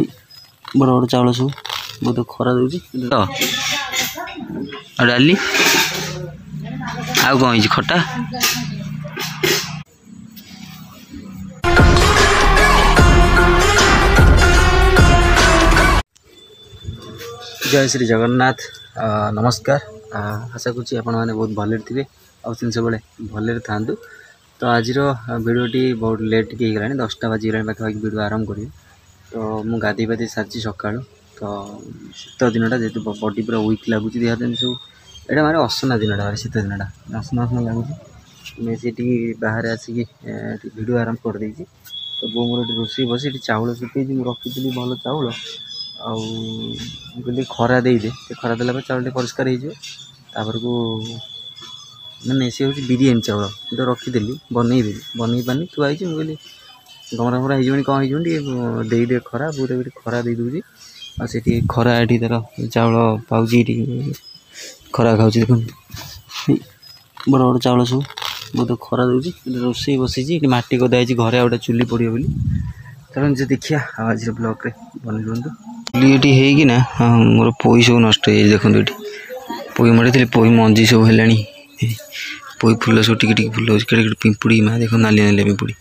बड़ बड़ चाउल सब बहुत खरा दूसरी डाली आउ कौन खटा जय श्री जगन्नाथ नमस्कार आशा करुँच आपण मैंने बहुत भले थे आन सब भले था। तो आज भिडटी बहुत लेट के गला 10टा बाजीगला पाखापाखि भिड आरंभ करी। तो मुझे गाधे पाधे सारी सका तो शीत दिनटा जेहतु बॉडी पूरा वीक लगुच देह सब यहाँ मारे असना दिनटा शीत दिनटा असना असना लगुच बाहर आसिक भिड आरंभ कर देती। तो बो मोर रोषे बस चाउल सुखी रखी भल चाउल कहली खरा देदे खरा देला चाउल परिष्कार होपर को मैंने सी हूँ बिरियानी चाउल तो रखीदेली बनईदेली बनई पानी थुआई मुझे गमरा फमरा हो कौन होदे खरा बहुत खरा दे दूसरी आठी खरा ये तार चाउल पाँच खरा खाऊँ देख बड़ बड़ चाउल सब बहुत खरा दूसरी रोषे बसी मटी गदाई घरे गोटे चुली पड़ो बोली चलो जो देखिए आज ब्लॉग बन दिखाँ चुली ये होना मोर पोई सब नष्ट हो देखो ये पोई मड़ी पोई मंजी सब है पोई फुल सब टिके फुल हो पिंपुड़ी माँ देख नाली नाली पिंपुड़ी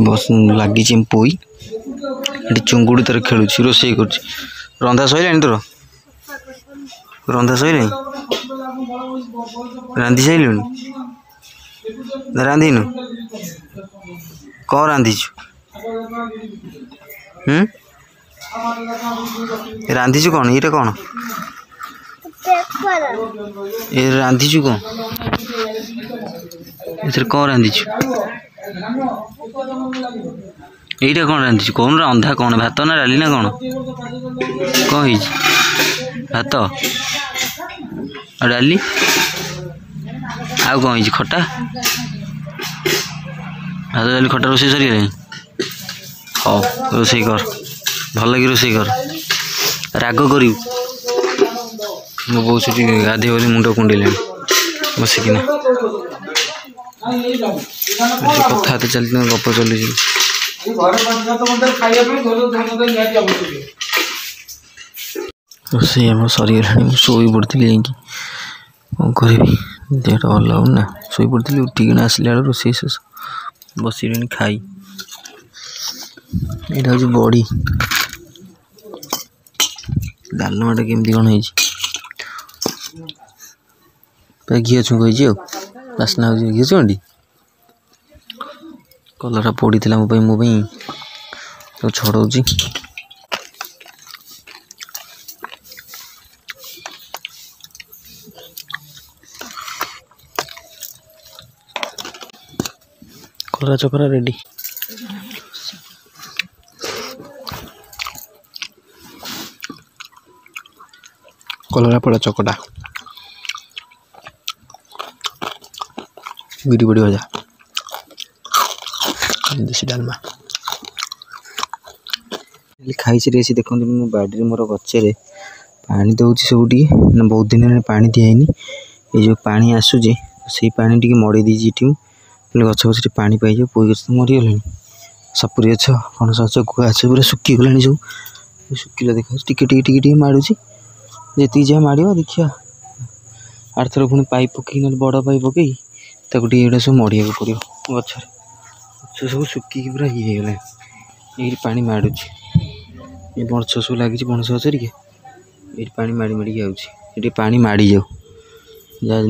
बस लगी पोई ये चुंगुड़ी तार खेलु रोषे कर रंधा सैला तोर रंधा सैला रांधि सारे रांधीनु कौन रांधिचु रांधिचु कौन ये कौन ये रांधिचु कौन इधर कौन रांधिचु यहीटा कौन रांधिचु कौन रंधा कौन भात ना डाली ना कौन कौन भात डाली आउ कौन खटा भात डाली खटा रोषे सर हाँ रोषे कर भल कि रोषे कर राग कर मो बो से गाधे बोली मुंड कुंडेल बसिकिना कथा तो चलती गप चलुची रोषे आम सरीगला शोई पड़ी कौन करी देहटा भल लगुना शोई पड़ी उठिकिना आसला रोषे शेष बस खाई यहाँ हूँ बड़ी डालमाटा केमती कौन है घी छुंक बास्ना हो घी छुंडी कलर पड़ा मोपाई तो छड़ाऊँ कलरा चकरा रेडी कलरा पड़ा चकटा बिड़ी बड़ी भजा देसी डालमा खाई सी देखो मो बाड़ी मोर गचे पानी दौर सब बहुत दिन पानी दिखाई ये जो पानी आसूचे से पानी टी मड़े दीजिए गछ गछ पानी पाई पोई गछ तो मरीगला सपुरी गछ पणस गछ गुआ गछ पूरा सुखीगला सब सुखिला देखा टे माड़ुची जी जहाँ माड़ देखिए आरथर पुणी पाइप पकई ना बड़ पाइप पकई ताकि सब मड़िया पड़ो गच सब सुखिकी पूरा ये होगा ये पा माड़ुची ये बणछ सब लगी पणस गच ये पा माड़ी माड़ी आऊँगी पा माड़ी जाऊ जहाँ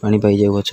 पा पाई जाऊ गच।